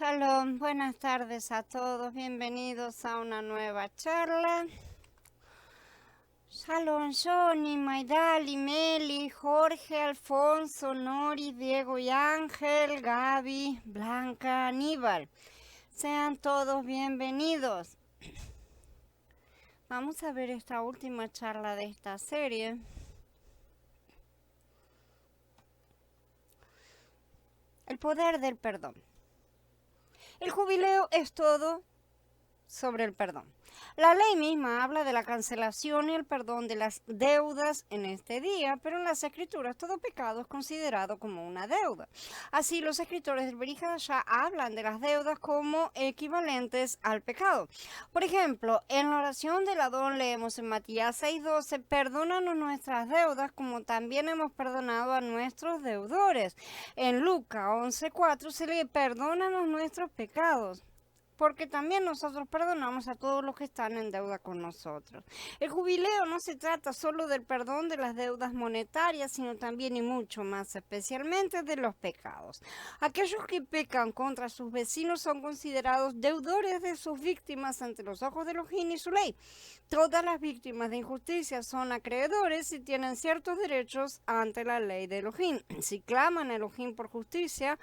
Shalom, buenas tardes a todos, bienvenidos a una nueva charla. Shalom, Johnny, Maidali, Meli, Jorge, Alfonso, Nori, Diego y Ángel, Gaby, Blanca, Aníbal. Sean todos bienvenidos. Vamos a ver esta última charla de esta serie. El poder del perdón. El jubileo es todo sobre el perdón. La ley misma habla de la cancelación y el perdón de las deudas en este día, pero en las escrituras todo pecado es considerado como una deuda. Así los escritores del Brit Hadashah hablan de las deudas como equivalentes al pecado. Por ejemplo, en la oración del Adón leemos en Matías 6:12, perdónanos nuestras deudas como también hemos perdonado a nuestros deudores. En Lucas 11:4 se lee, perdónanos nuestros pecados, porque también nosotros perdonamos a todos los que están en deuda con nosotros. El jubileo no se trata solo del perdón de las deudas monetarias, sino también y mucho más especialmente de los pecados. Aquellos que pecan contra sus vecinos son considerados deudores de sus víctimas ante los ojos de Elohim y su ley. Todas las víctimas de injusticia son acreedores y tienen ciertos derechos ante la ley de Elohim. Si claman a Elohim por justicia,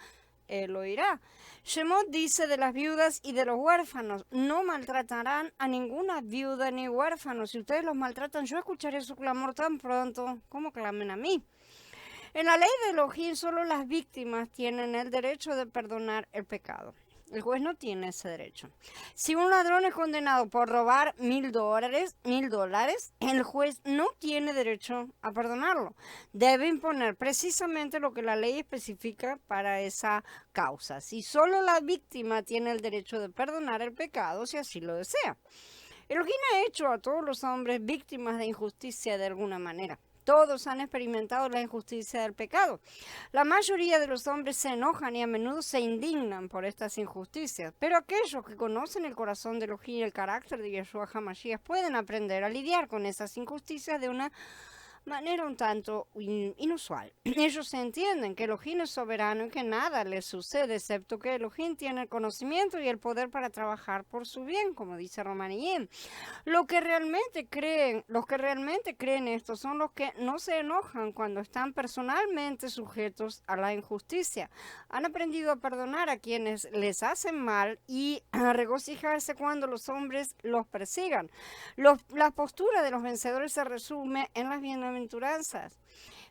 él lo oirá. Shemot dice de las viudas y de los huérfanos, no maltratarán a ninguna viuda ni huérfano. Si ustedes los maltratan, yo escucharé su clamor tan pronto como clamen a mí. En la ley de Elohim, solo las víctimas tienen el derecho de perdonar el pecado. El juez no tiene ese derecho. Si un ladrón es condenado por robar $1,000, el juez no tiene derecho a perdonarlo. Debe imponer precisamente lo que la ley especifica para esa causa. Si solo la víctima tiene el derecho de perdonar el pecado, si así lo desea. Elohim ha hecho a todos los hombres víctimas de injusticia de alguna manera. Todos han experimentado la injusticia del pecado. La mayoría de los hombres se enojan y a menudo se indignan por estas injusticias, pero aquellos que conocen el corazón de Elohim y el carácter de Yeshua HaMashiach pueden aprender a lidiar con esas injusticias de una manera un tanto inusual. Ellos entienden que Elohim es soberano y que nada les sucede excepto que Elohim tiene el conocimiento y el poder para trabajar por su bien, como dice Romaniyem. Los que realmente creen esto son los que no se enojan cuando están personalmente sujetos a la injusticia. Han aprendido a perdonar a quienes les hacen mal y a regocijarse cuando los hombres los persigan. La postura de los vencedores se resume en las bienaventuranzas.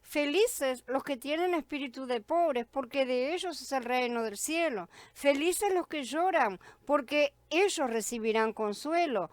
Felices los que tienen espíritu de pobres, porque de ellos es el reino del cielo. Felices los que lloran, porque ellos recibirán consuelo.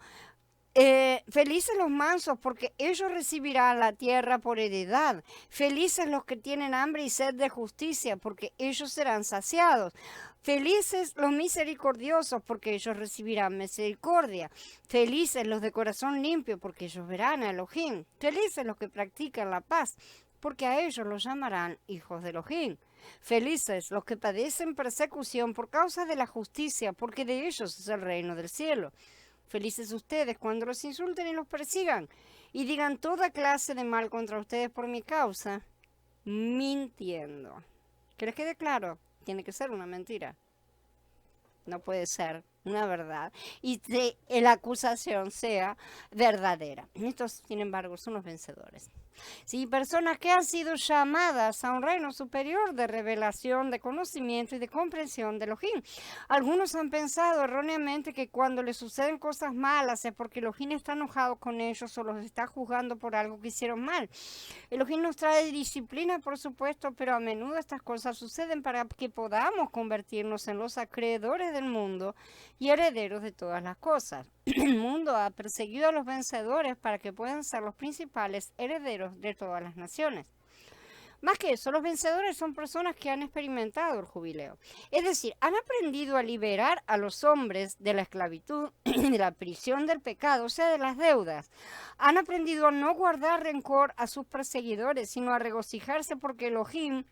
Felices los mansos, porque ellos recibirán la tierra por heredad. Felices los que tienen hambre y sed de justicia, porque ellos serán saciados. Felices los misericordiosos, porque ellos recibirán misericordia. Felices los de corazón limpio, porque ellos verán a Elohim. Felices los que practican la paz, porque a ellos los llamarán hijos de Elohim. Felices los que padecen persecución por causa de la justicia, porque de ellos es el reino del cielo. Felices ustedes cuando los insulten y los persigan y digan toda clase de mal contra ustedes por mi causa, mintiendo. ¿Que les quede claro? Tiene que ser una mentira. No puede ser una verdad y la acusación sea verdadera. Estos, sin embargo, son los vencedores. Sí, personas que han sido llamadas a un reino superior de revelación, de conocimiento y de comprensión de Elohim. Algunos han pensado erróneamente que cuando les suceden cosas malas es porque Elohim está enojado con ellos o los está juzgando por algo que hicieron mal. Elohim nos trae disciplina, por supuesto, pero a menudo estas cosas suceden para que podamos convertirnos en los acreedores del mundo y herederos de todas las cosas. El mundo ha perseguido a los vencedores para que puedan ser los principales herederos de todas las naciones. Más que eso, los vencedores son personas que han experimentado el jubileo. Es decir, han aprendido a liberar a los hombres de la esclavitud, de la prisión del pecado, o sea, de las deudas. Han aprendido a no guardar rencor a sus perseguidores, sino a regocijarse porque Elohim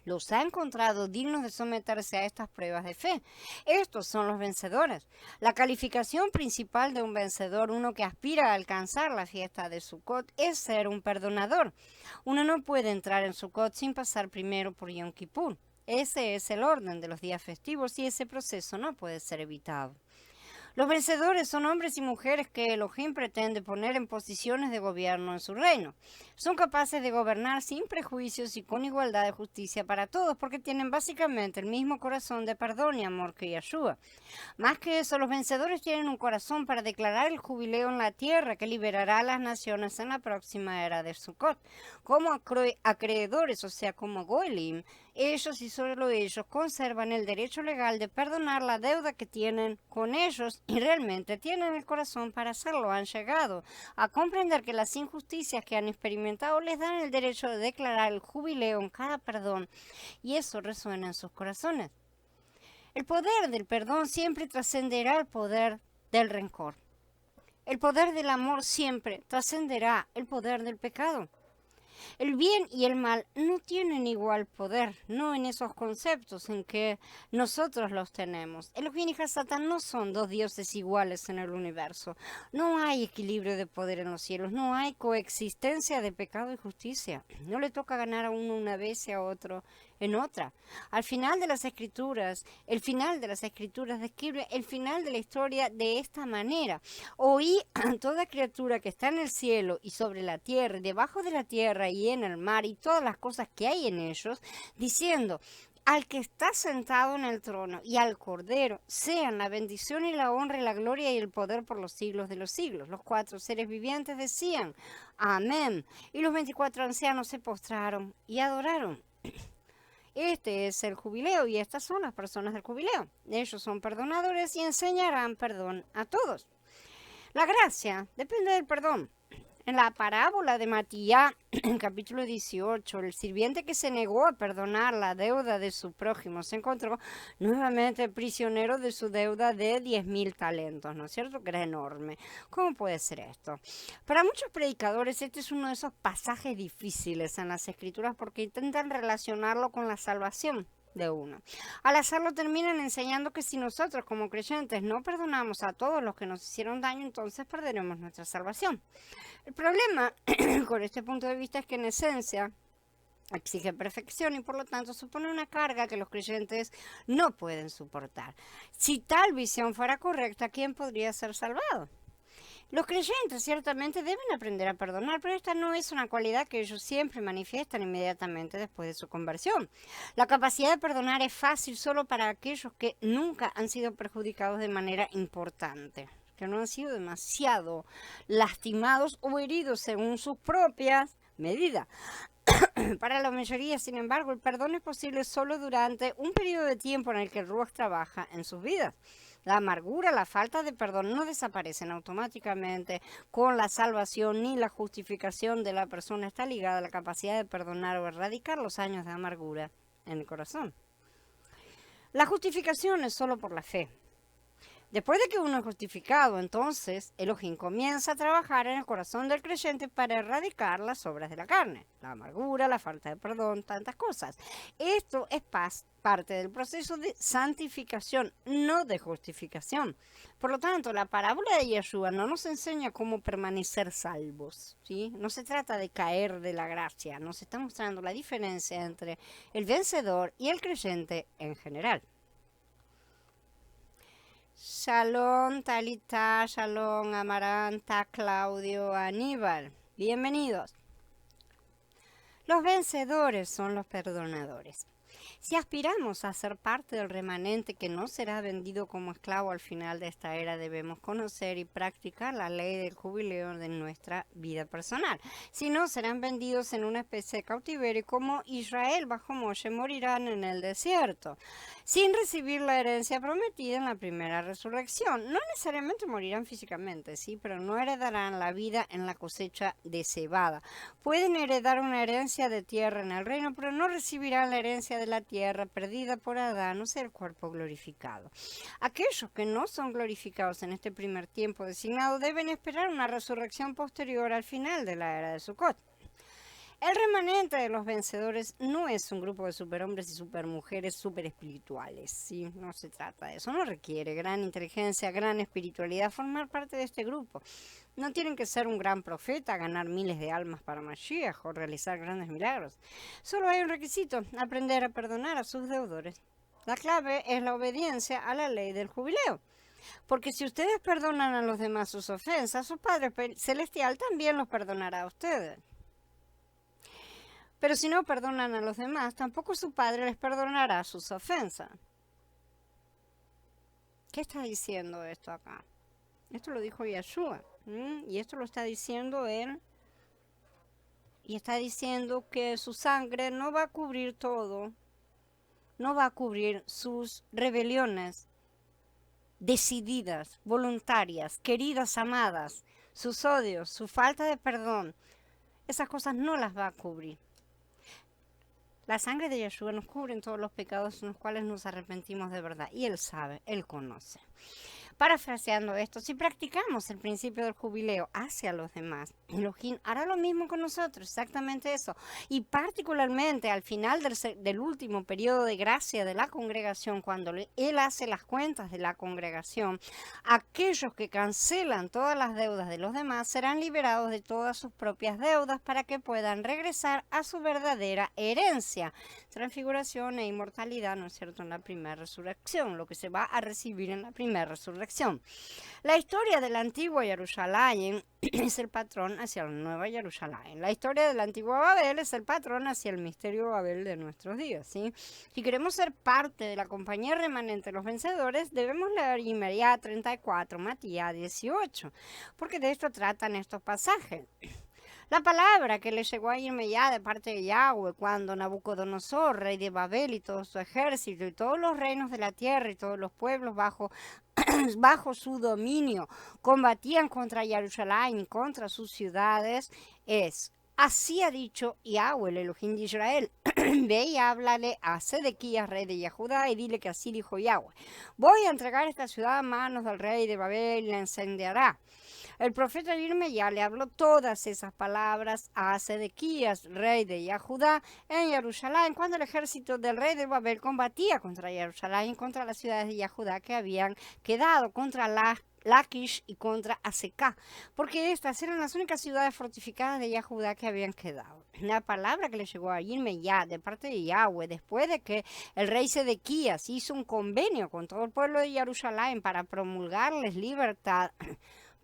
los ha encontrado dignos de someterse a estas pruebas de fe. Estos son los vencedores. La calificación principal de un vencedor, uno que aspira a alcanzar la fiesta de Sukkot, es ser un perdonador. Uno no puede entrar en Sukkot sin pasar primero por Yom Kippur. Ese es el orden de los días festivos y ese proceso no puede ser evitado. Los vencedores son hombres y mujeres que Elohim pretende poner en posiciones de gobierno en su reino. Son capaces de gobernar sin prejuicios y con igualdad de justicia para todos porque tienen básicamente el mismo corazón de perdón y amor que Yeshua. Más que eso, los vencedores tienen un corazón para declarar el jubileo en la tierra que liberará a las naciones en la próxima era de Sukkot. Como acreedores, o sea, como Goelim, ellos y solo ellos conservan el derecho legal de perdonar la deuda que tienen con ellos y realmente tienen el corazón para hacerlo. Han llegado a comprender que las injusticias que han experimentado les dan el derecho de declarar el jubileo en cada perdón y eso resuena en sus corazones. El poder del perdón siempre trascenderá el poder del rencor. El poder del amor siempre trascenderá el poder del pecado. El bien y el mal no tienen igual poder, no en esos conceptos en que nosotros los tenemos. Elohim y Satán no son dos dioses iguales en el universo. No hay equilibrio de poder en los cielos, no hay coexistencia de pecado y justicia. No le toca ganar a uno una vez y a otro en otra. Al final de las escrituras, el final de las escrituras describe el final de la historia de esta manera. Oí a toda criatura que está en el cielo y sobre la tierra, y debajo de la tierra y en el mar y todas las cosas que hay en ellos, diciendo: al que está sentado en el trono y al Cordero sean la bendición y la honra y la gloria y el poder por los siglos de los siglos. Los 4 seres vivientes decían: amén. Y los 24 ancianos se postraron y adoraron. Este es el jubileo y estas son las personas del jubileo. Ellos son perdonadores y enseñarán perdón a todos. La gracia depende del perdón. En la parábola de Matías, en capítulo 18, el sirviente que se negó a perdonar la deuda de su prójimo se encontró nuevamente prisionero de su deuda de 10.000 talentos, ¿no es cierto? Que era enorme. ¿Cómo puede ser esto? Para muchos predicadores este es uno de esos pasajes difíciles en las Escrituras porque intentan relacionarlo con la salvación de uno. Al hacerlo terminan enseñando que si nosotros como creyentes no perdonamos a todos los que nos hicieron daño, entonces perderemos nuestra salvación. El problema con este punto de vista es que en esencia exige perfección y por lo tanto supone una carga que los creyentes no pueden soportar. Si tal visión fuera correcta, ¿quién podría ser salvado? Los creyentes ciertamente deben aprender a perdonar, pero esta no es una cualidad que ellos siempre manifiestan inmediatamente después de su conversión. La capacidad de perdonar es fácil solo para aquellos que nunca han sido perjudicados de manera importante, que no han sido demasiado lastimados o heridos según sus propias medidas. Para la mayoría, sin embargo, el perdón es posible solo durante un periodo de tiempo en el que el Ruach trabaja en sus vidas. La amargura, la falta de perdón no desaparecen automáticamente con la salvación ni la justificación de la persona. Está ligada a la capacidad de perdonar o erradicar los años de amargura en el corazón. La justificación es solo por la fe. Después de que uno es justificado, entonces Elohim comienza a trabajar en el corazón del creyente para erradicar las obras de la carne, la amargura, la falta de perdón, tantas cosas. Esto es parte del proceso de santificación, no de justificación. Por lo tanto, la parábola de Yeshua no nos enseña cómo permanecer salvos, ¿sí? No se trata de caer de la gracia, nos está mostrando la diferencia entre el vencedor y el creyente en general. Shalom, Talita, Shalom, Amaranta, Claudio, Aníbal. Bienvenidos. Los vencedores son los perdonadores. Si aspiramos a ser parte del remanente que no será vendido como esclavo al final de esta era, debemos conocer y practicar la ley del jubileo de nuestra vida personal. Si no, serán vendidos en una especie de cautiverio y como Israel bajo Moshe morirán en el desierto, sin recibir la herencia prometida en la primera resurrección. No necesariamente morirán físicamente, sí, pero no heredarán la vida en la cosecha de cebada. Pueden heredar una herencia de tierra en el reino, pero no recibirán la herencia de la tierra perdida por Adán, o sea, el cuerpo glorificado. Aquellos que no son glorificados en este primer tiempo designado deben esperar una resurrección posterior al final de la era de Sukkot. El remanente de los vencedores no es un grupo de superhombres y supermujeres super espirituales, ¿sí? No se trata de eso, no requiere gran inteligencia, gran espiritualidad formar parte de este grupo. No tienen que ser un gran profeta, ganar miles de almas para Mashiach o realizar grandes milagros. Solo hay un requisito, aprender a perdonar a sus deudores. La clave es la obediencia a la ley del jubileo. Porque si ustedes perdonan a los demás sus ofensas, su Padre Celestial también los perdonará a ustedes. Pero si no perdonan a los demás, tampoco su Padre les perdonará sus ofensas. ¿Qué está diciendo esto acá? Esto lo dijo Yeshua. Y esto lo está diciendo él. Y está diciendo que su sangre no va a cubrir todo. No va a cubrir sus rebeliones decididas, voluntarias, queridas, amadas, sus odios, su falta de perdón. Esas cosas no las va a cubrir. La sangre de Yeshua nos cubre en todos los pecados en los cuales nos arrepentimos de verdad. Y Él sabe, Él conoce. Parafraseando esto, si practicamos el principio del jubileo hacia los demás, Elohim hará lo mismo con nosotros, exactamente eso. Y particularmente al final del último periodo de gracia de la congregación, cuando Él hace las cuentas de la congregación, aquellos que cancelan todas las deudas de los demás serán liberados de todas sus propias deudas para que puedan regresar a su verdadera herencia. Transfiguración e inmortalidad, ¿no es cierto?, en la primera resurrección, lo que se va a recibir en la primera resurrección. La historia de la antigua Jerusalén es el patrón hacia la nueva Jerusalén. La historia de la antigua Babel es el patrón hacia el misterio Babel de nuestros días, ¿sí? Si queremos ser parte de la compañía remanente de los vencedores, debemos leer Yirmiyah 34, Matías 18, porque de esto tratan estos pasajes. La palabra que le llegó a Yirmiyah de parte de Yahweh cuando Nabucodonosor, rey de Babel y todo su ejército y todos los reinos de la tierra y todos los pueblos bajo su dominio combatían contra Jerusalén y contra sus ciudades, así ha dicho Yahweh, el Elohim de Israel. Ve y háblale a Sedequías, rey de Judá, y dile que así dijo Yahweh: voy a entregar esta ciudad a manos del rey de Babel y la incendiará. El profeta Yirmiyah le habló todas esas palabras a Sedequías, rey de Judá, en Jerusalén, cuando el ejército del rey de Babel combatía contra Jerusalén y contra las ciudades de Judá que habían quedado, contra Laquish y contra Azekah, porque estas eran las únicas ciudades fortificadas de Judá que habían quedado. La palabra que le llegó a Yirmiyah de parte de Yahweh, después de que el rey Sedequías hizo un convenio con todo el pueblo de Jerusalén para promulgarles libertad,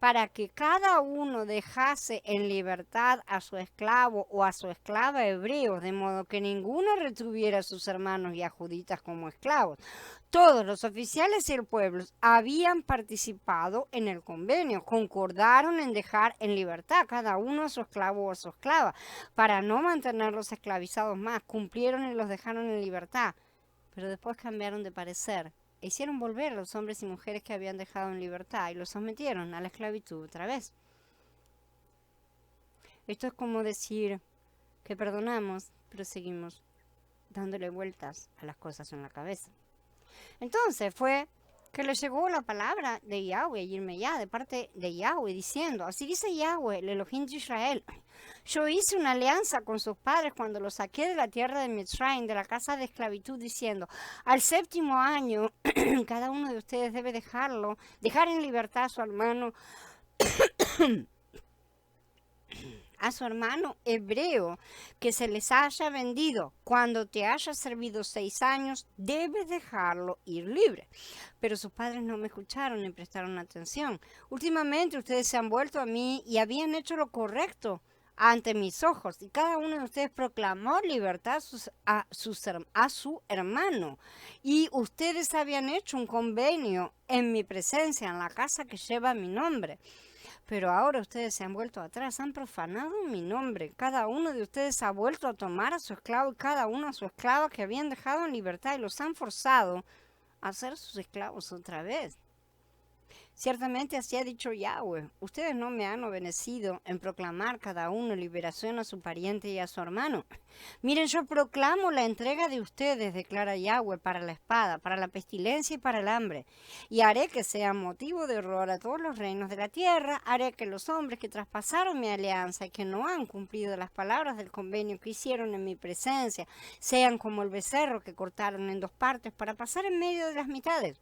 para que cada uno dejase en libertad a su esclavo o a su esclava hebreo, de modo que ninguno retuviera a sus hermanos yahuditas como esclavos. Todos los oficiales y el pueblo habían participado en el convenio, concordaron en dejar en libertad cada uno a su esclavo o a su esclava, para no mantenerlos esclavizados más, cumplieron y los dejaron en libertad, pero después cambiaron de parecer. Hicieron volver a los hombres y mujeres que habían dejado en libertad y los sometieron a la esclavitud otra vez. Esto es como decir que perdonamos, pero seguimos dándole vueltas a las cosas en la cabeza. Entonces fue que le llegó la palabra de Yahweh, Yirmiyah, de parte de Yahweh, diciendo: así dice Yahweh, el Elohim de Israel: yo hice una alianza con sus padres cuando los saqué de la tierra de Mitzrayim, de la casa de esclavitud, diciendo: al séptimo año, cada uno de ustedes debe dejar en libertad a su hermano hebreo que se les haya vendido. Cuando te haya servido 6 años, debes dejarlo ir libre. Pero sus padres no me escucharon ni prestaron atención. Últimamente ustedes se han vuelto a mí y habían hecho lo correcto ante mis ojos, y cada uno de ustedes proclamó libertad a su hermano, y ustedes habían hecho un convenio en mi presencia, en la casa que lleva mi nombre. Pero ahora ustedes se han vuelto atrás, han profanado mi nombre. Cada uno de ustedes ha vuelto a tomar a su esclavo y cada uno a su esclava que habían dejado en libertad y los han forzado a ser sus esclavos otra vez. Ciertamente así ha dicho Yahweh, ustedes no me han obedecido en proclamar cada uno liberación a su pariente y a su hermano. Miren, yo proclamo la entrega de ustedes, declara Yahweh, para la espada, para la pestilencia y para el hambre. Y haré que sea motivo de horror a todos los reinos de la tierra, haré que los hombres que traspasaron mi alianza y que no han cumplido las palabras del convenio que hicieron en mi presencia, sean como el becerro que cortaron en dos partes para pasar en medio de las mitades.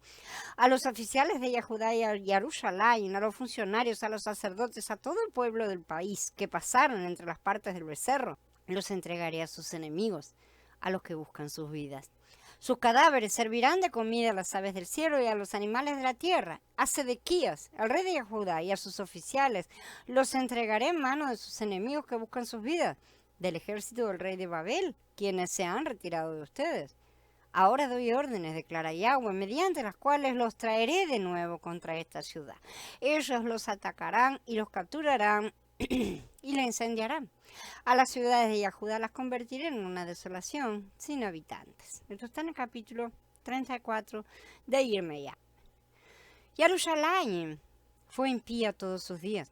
A los oficiales de Yahudá y a Jerusalén, a los funcionarios, a los sacerdotes, a todo el pueblo del país que pasaron entre las partes del becerro, los entregaré a sus enemigos, a los que buscan sus vidas. Sus cadáveres servirán de comida a las aves del cielo y a los animales de la tierra. A Sedequías, al rey de Judá, y a sus oficiales los entregaré en manos de sus enemigos que buscan sus vidas, del ejército del rey de Babel, quienes se han retirado de ustedes. Ahora doy órdenes, declara Yahweh, mediante las cuales los traeré de nuevo contra esta ciudad. Ellos los atacarán y los capturarán y la incendiarán. A las ciudades de Yahudá las convertiré en una desolación sin habitantes. Esto está en el capítulo 34 de Irmeyá. Jerusalén fue impía todos sus días.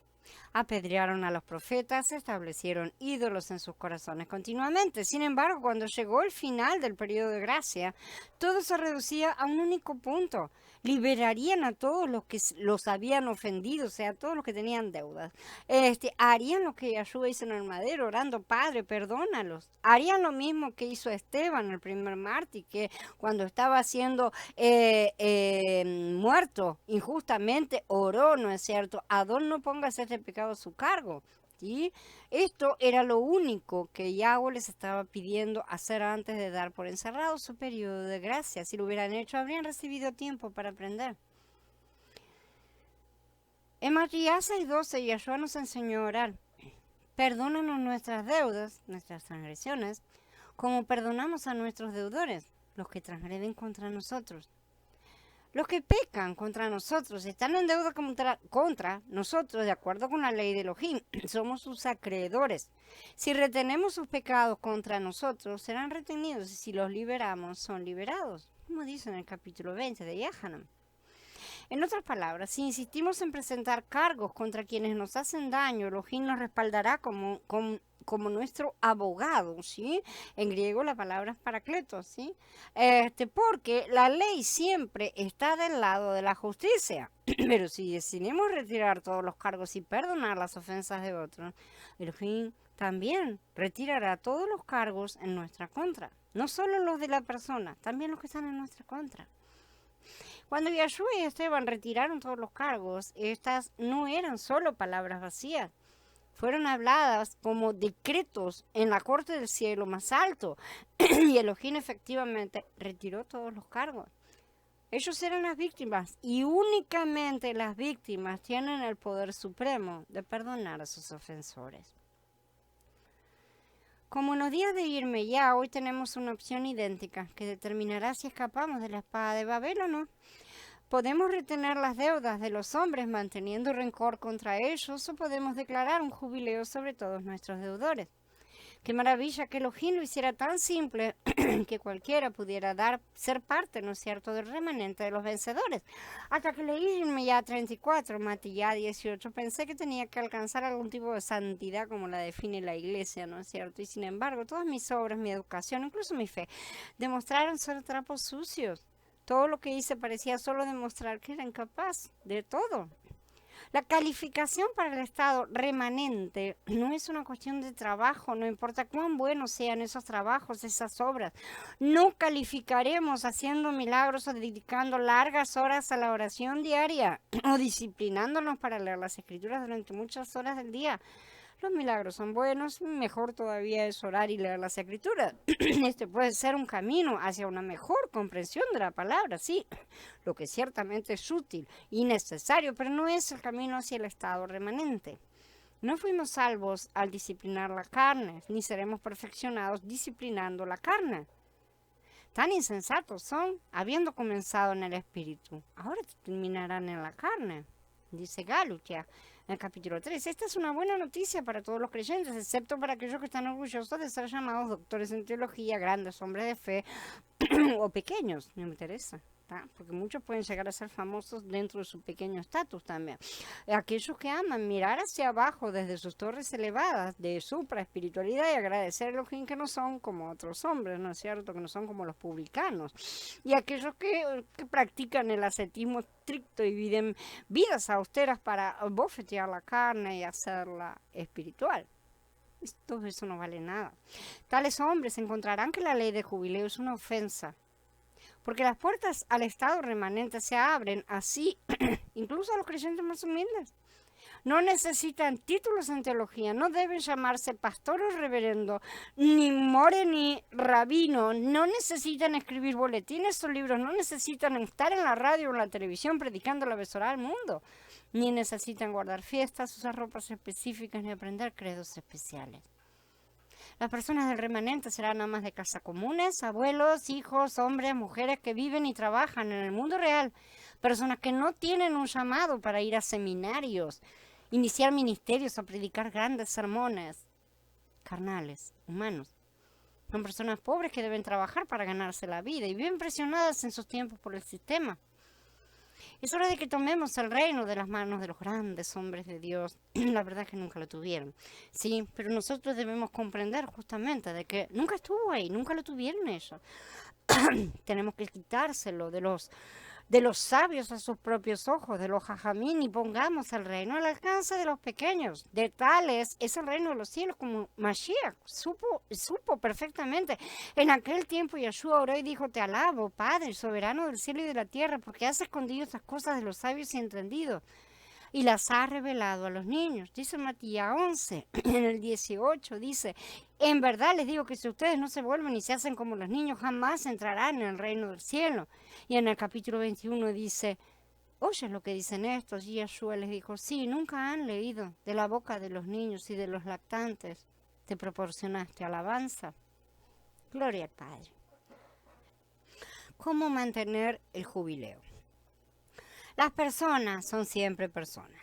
Apedrearon a los profetas, establecieron ídolos en sus corazones continuamente. Sin embargo, cuando llegó el final del periodo de gracia, todo se reducía a un único punto. Liberarían a todos los que los habían ofendido, o sea, a todos los que tenían deudas. Harían lo que Yahshua hizo en el madero, orando, Padre, perdónalos. Harían lo mismo que hizo Esteban, el primer mártir, que cuando estaba siendo muerto injustamente, oró, ¿no es cierto? Adón, no pongas este pecado a su cargo. ¿Sí? Esto era lo único que Yahweh les estaba pidiendo hacer antes de dar por encerrado su periodo de gracia. Si lo hubieran hecho, habrían recibido tiempo para aprender. En Matías 6:12, Yahshua nos enseñó a orar. Perdónanos nuestras deudas, nuestras transgresiones, como perdonamos a nuestros deudores, los que transgreden contra nosotros. Los que pecan contra nosotros están en deuda contra nosotros, de acuerdo con la ley de Elohim. Somos sus acreedores. Si retenemos sus pecados contra nosotros, serán retenidos, y si los liberamos, son liberados, como dice en el capítulo 20 de Yahanan. En otras palabras, si insistimos en presentar cargos contra quienes nos hacen daño, Elohim nos respaldará como nuestro abogado, ¿sí? En griego la palabra es paracletos, ¿sí? Porque la ley siempre está del lado de la justicia. Pero si decidimos retirar todos los cargos y perdonar las ofensas de otros, Elohim también retirará todos los cargos en nuestra contra. No solo los de la persona, también los que están en nuestra contra. Cuando Yahshua y Esteban retiraron todos los cargos, estas no eran solo palabras vacías. Fueron habladas como decretos en la corte del cielo más alto. Y Elohim efectivamente retiró todos los cargos. Ellos eran las víctimas y únicamente las víctimas tienen el poder supremo de perdonar a sus ofensores. Como en los días de Irmeyá, hoy tenemos una opción idéntica que determinará si escapamos de la espada de Babel o no. Podemos retener las deudas de los hombres manteniendo rencor contra ellos, o podemos declarar un jubileo sobre todos nuestros deudores. Qué maravilla que Elohim lo hiciera tan simple que cualquiera pudiera ser parte, ¿no es cierto?, del remanente de los vencedores. Hasta que leí Irmeyá 34, Matías 18, pensé que tenía que alcanzar algún tipo de santidad como la define la iglesia, ¿no es cierto? Y sin embargo, todas mis obras, mi educación, incluso mi fe, demostraron ser trapos sucios. Todo lo que hice parecía solo demostrar que era incapaz de todo. La calificación para el estado remanente no es una cuestión de trabajo, no importa cuán buenos sean esos trabajos, esas obras. No calificaremos haciendo milagros o dedicando largas horas a la oración diaria o disciplinándonos para leer las escrituras durante muchas horas del día. Los milagros son buenos, mejor todavía es orar y leer las escrituras. Este puede ser un camino hacia una mejor comprensión de la palabra, sí, lo que ciertamente es útil y necesario, pero no es el camino hacia el estado remanente. No fuimos salvos al disciplinar la carne, ni seremos perfeccionados disciplinando la carne. Tan insensatos son, habiendo comenzado en el espíritu, ahora terminarán en la carne, dice Galutia. En el capítulo 3, esta es una buena noticia para todos los creyentes, excepto para aquellos que están orgullosos de ser llamados doctores en teología, grandes hombres de fe o pequeños, no me interesa. ¿tá? Porque muchos pueden llegar a ser famosos dentro de su pequeño estatus también. Aquellos que aman mirar hacia abajo desde sus torres elevadas de supraespiritualidad y agradecer a Elohim que no son como otros hombres, ¿no es cierto? Que no son como los publicanos. Y aquellos que practican el ascetismo estricto y viven vidas austeras para bofetear la carne y hacerla espiritual. Todo eso no vale nada. Tales hombres encontrarán que la ley de jubileo es una ofensa, porque las puertas al estado remanente se abren así, incluso a los creyentes más humildes. No necesitan títulos en teología, no deben llamarse pastor o reverendo, ni more ni rabino, no necesitan escribir boletines o libros, no necesitan estar en la radio o en la televisión predicando la besora al mundo, ni necesitan guardar fiestas, usar ropas específicas, ni aprender credos especiales. Las personas del remanente serán amas de casa comunes, abuelos, hijos, hombres, mujeres que viven y trabajan en el mundo real, personas que no tienen un llamado para ir a seminarios, iniciar ministerios o predicar grandes sermones carnales, humanos. Son personas pobres que deben trabajar para ganarse la vida y viven presionadas en sus tiempos por el sistema. Es hora de que tomemos el reino de las manos de los grandes hombres de Dios. La verdad es que nunca lo tuvieron. Sí, pero nosotros debemos comprender justamente de que nunca estuvo ahí, nunca lo tuvieron ellos. Tenemos que quitárselo de los sabios a sus propios ojos, de los jajamín, y pongamos el reino al alcance de los pequeños. De tales es el reino de los cielos, como Mashiach supo perfectamente. En aquel tiempo Yeshua oró y dijo: te alabo, Padre, soberano del cielo y de la tierra, porque has escondido estas cosas de los sabios y entendidos, y las ha revelado a los niños. Dice Matías 11, en el 18, dice: en verdad les digo que si ustedes no se vuelven y se hacen como los niños, jamás entrarán en el reino del cielo. Y en el capítulo 21 dice: oye lo que dicen estos. Y Yeshua les dijo: sí, nunca han leído: de la boca de los niños y de los lactantes te proporcionaste alabanza. Gloria al Padre. ¿Cómo mantener el jubileo? Las personas son siempre personas.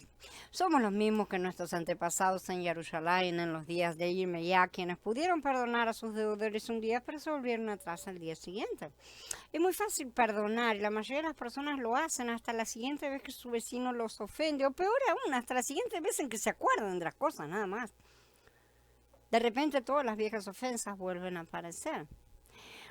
Somos los mismos que nuestros antepasados en Jerusalén en los días de Yirmeyá, quienes pudieron perdonar a sus deudores un día, pero se volvieron atrás al día siguiente. Es muy fácil perdonar y la mayoría de las personas lo hacen hasta la siguiente vez que su vecino los ofende, o peor aún, hasta la siguiente vez en que se acuerdan de las cosas, nada más. De repente todas las viejas ofensas vuelven a aparecer.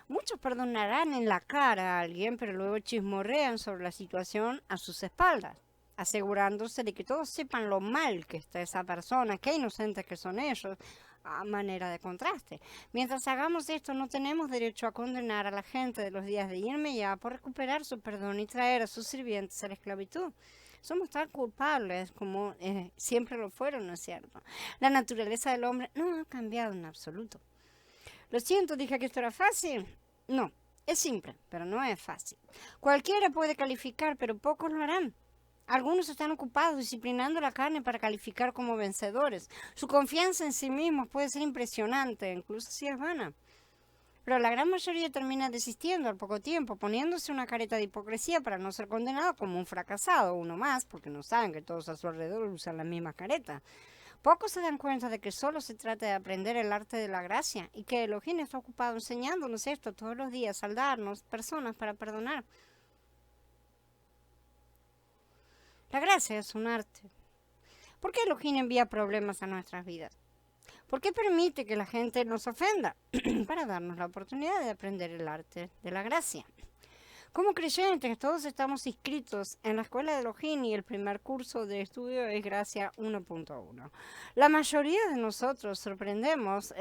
Muchos perdonarán en la cara a alguien, pero luego chismorrean sobre la situación a sus espaldas, asegurándose de que todos sepan lo mal que está esa persona, qué inocentes que son ellos, a manera de contraste. Mientras hagamos esto, no tenemos derecho a condenar a la gente de los días de Yirmeyá por recuperar su perdón y traer a sus sirvientes a la esclavitud. Somos tan culpables como siempre lo fueron, ¿no es cierto? La naturaleza del hombre no ha cambiado en absoluto. Lo siento, dije que esto era fácil. No, es simple, pero no es fácil. Cualquiera puede calificar, pero pocos lo harán. Algunos están ocupados disciplinando la carne para calificar como vencedores. Su confianza en sí mismos puede ser impresionante, incluso si es vana. Pero la gran mayoría termina desistiendo al poco tiempo, poniéndose una careta de hipocresía para no ser condenado como un fracasado, uno más, porque no saben que todos a su alrededor usan la misma careta. Pocos se dan cuenta de que solo se trata de aprender el arte de la gracia y que Elohim está ocupado enseñándonos esto todos los días al darnos personas para perdonar. La gracia es un arte. ¿Por qué Elohim envía problemas a nuestras vidas? ¿Por qué permite que la gente nos ofenda? Para darnos la oportunidad de aprender el arte de la gracia. Como creyentes, todos estamos inscritos en la escuela de Elohim y el primer curso de estudio es Gracia 1.1. La mayoría de nosotros suspendemos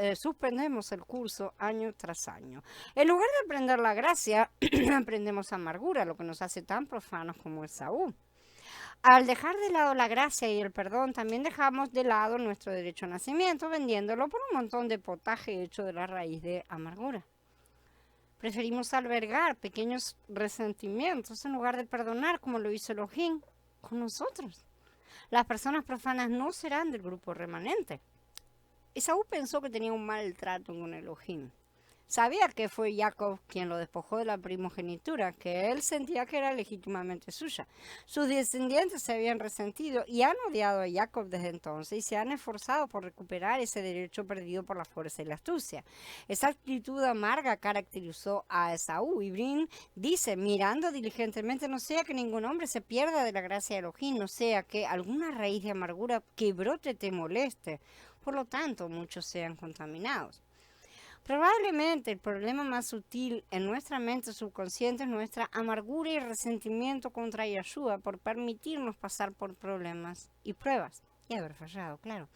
el curso año tras año. En lugar de aprender la gracia, aprendemos amargura, lo que nos hace tan profanos como Esaú. Al dejar de lado la gracia y el perdón, también dejamos de lado nuestro derecho a nacimiento, vendiéndolo por un montón de potaje hecho de la raíz de amargura. Preferimos albergar pequeños resentimientos en lugar de perdonar como lo hizo Elohim con nosotros. Las personas profanas no serán del grupo remanente. Esaú pensó que tenía un mal trato con Elohim. Sabía que fue Jacob quien lo despojó de la primogenitura, que él sentía que era legítimamente suya. Sus descendientes se habían resentido y han odiado a Jacob desde entonces y se han esforzado por recuperar ese derecho perdido por la fuerza y la astucia. Esa actitud amarga caracterizó a Esaú y Brin dice, mirando diligentemente, no sea que ningún hombre se pierda de la gracia de Elohim, no sea que alguna raíz de amargura que brote te moleste, por lo tanto muchos sean contaminados. Probablemente el problema más sutil en nuestra mente subconsciente es nuestra amargura y resentimiento contra Yeshua por permitirnos pasar por problemas y pruebas y haber fallado, claro.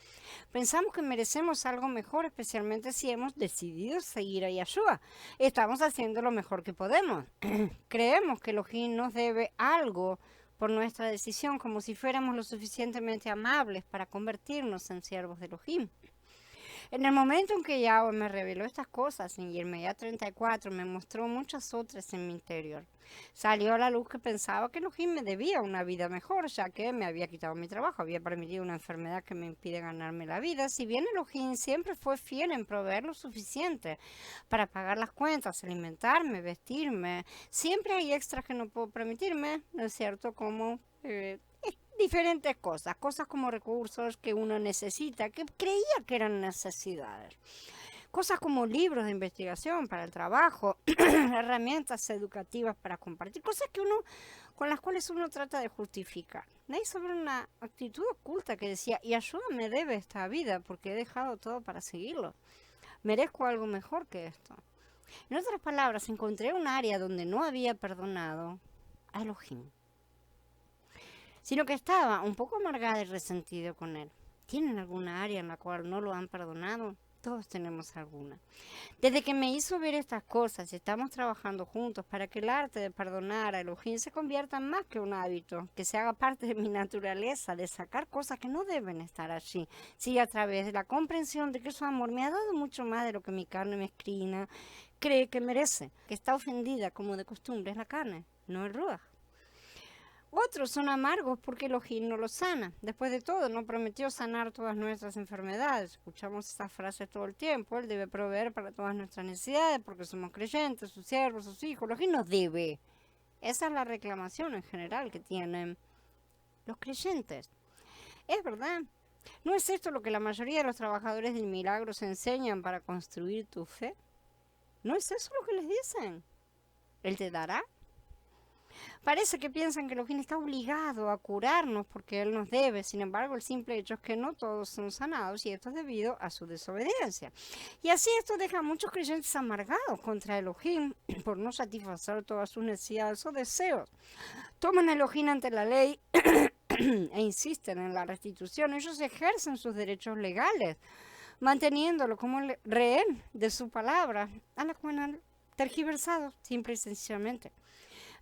Pensamos que merecemos algo mejor, especialmente si hemos decidido seguir a Yeshua. Estamos haciendo lo mejor que podemos. Creemos que Elohim nos debe algo por nuestra decisión, como si fuéramos lo suficientemente amables para convertirnos en siervos de Elohim. En el momento en que Yahweh me reveló estas cosas en Jeremías 34, me mostró muchas otras en mi interior. Salió a la luz que pensaba que Elohim me debía una vida mejor, ya que me había quitado mi trabajo, había permitido una enfermedad que me impide ganarme la vida. Si bien Elohim siempre fue fiel en proveer lo suficiente para pagar las cuentas, alimentarme, vestirme, siempre hay extras que no puedo permitirme, ¿no es cierto? Como diferentes cosas como recursos que uno necesita, que creía que eran necesidades. Cosas como libros de investigación para el trabajo, herramientas educativas para compartir, cosas que con las cuales uno trata de justificar. Hay sobre una actitud oculta que decía, Yeshua me debe esta vida porque he dejado todo para seguirlo. Merezco algo mejor que esto. En otras palabras, encontré un área donde no había perdonado a Elohim, sino que estaba un poco amargada y resentido con él. ¿Tienen alguna área en la cual no lo han perdonado? Todos tenemos alguna. Desde que me hizo ver estas cosas y estamos trabajando juntos para que el arte de perdonar a Elohim se convierta en más que un hábito, que se haga parte de mi naturaleza, de sacar cosas que no deben estar allí. Sí, a través de la comprensión de que su amor me ha dado mucho más de lo que mi carne mezquina cree que merece, que está ofendida como de costumbre es la carne, no el ruaj. Otros son amargos porque Elohim no los sana. Después de todo, no prometió sanar todas nuestras enfermedades. Escuchamos esta frase todo el tiempo. Él debe proveer para todas nuestras necesidades porque somos creyentes, sus siervos, sus hijos. Elohim nos debe. Esa es la reclamación en general que tienen los creyentes. Es verdad. ¿No es esto lo que la mayoría de los trabajadores del milagro se enseñan para construir tu fe? ¿No es eso lo que les dicen? Él te dará. Parece que piensan que Elohim está obligado a curarnos porque Él nos debe. Sin embargo, el simple hecho es que no todos son sanados y esto es debido a su desobediencia. Y así esto deja a muchos creyentes amargados contra Elohim por no satisfacer todas sus necesidades o deseos. Toman a Elohim ante la ley e insisten en la restitución. Ellos ejercen sus derechos legales, manteniéndolo como rehén de su palabra, a la cual han tergiversado simple y sencillamente.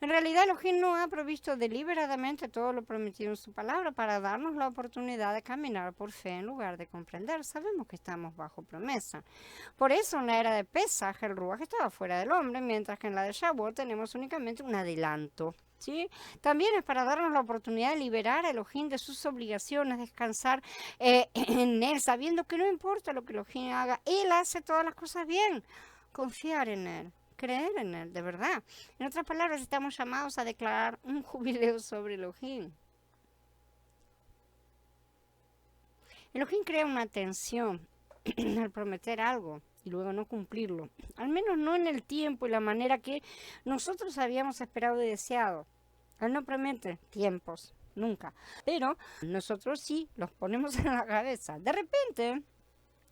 En realidad, Elohim no ha provisto deliberadamente todo lo prometido en su palabra para darnos la oportunidad de caminar por fe en lugar de comprender. Sabemos que estamos bajo promesa. Por eso, en la era de Pesaj, el Ruaj estaba fuera del hombre, mientras que en la de Shavuot tenemos únicamente un adelanto. ¿Sí? También es para darnos la oportunidad de liberar a Elohim de sus obligaciones, descansar en Él, sabiendo que no importa lo que Elohim haga, Él hace todas las cosas bien. Confiar en Él. Creer en Él, de verdad. En otras palabras, estamos llamados a declarar un jubileo sobre Elohim. Elohim crea una tensión al prometer algo y luego no cumplirlo. Al menos no en el tiempo y la manera que nosotros habíamos esperado y deseado. Él no promete tiempos, nunca. Pero nosotros sí los ponemos en la cabeza. De repente,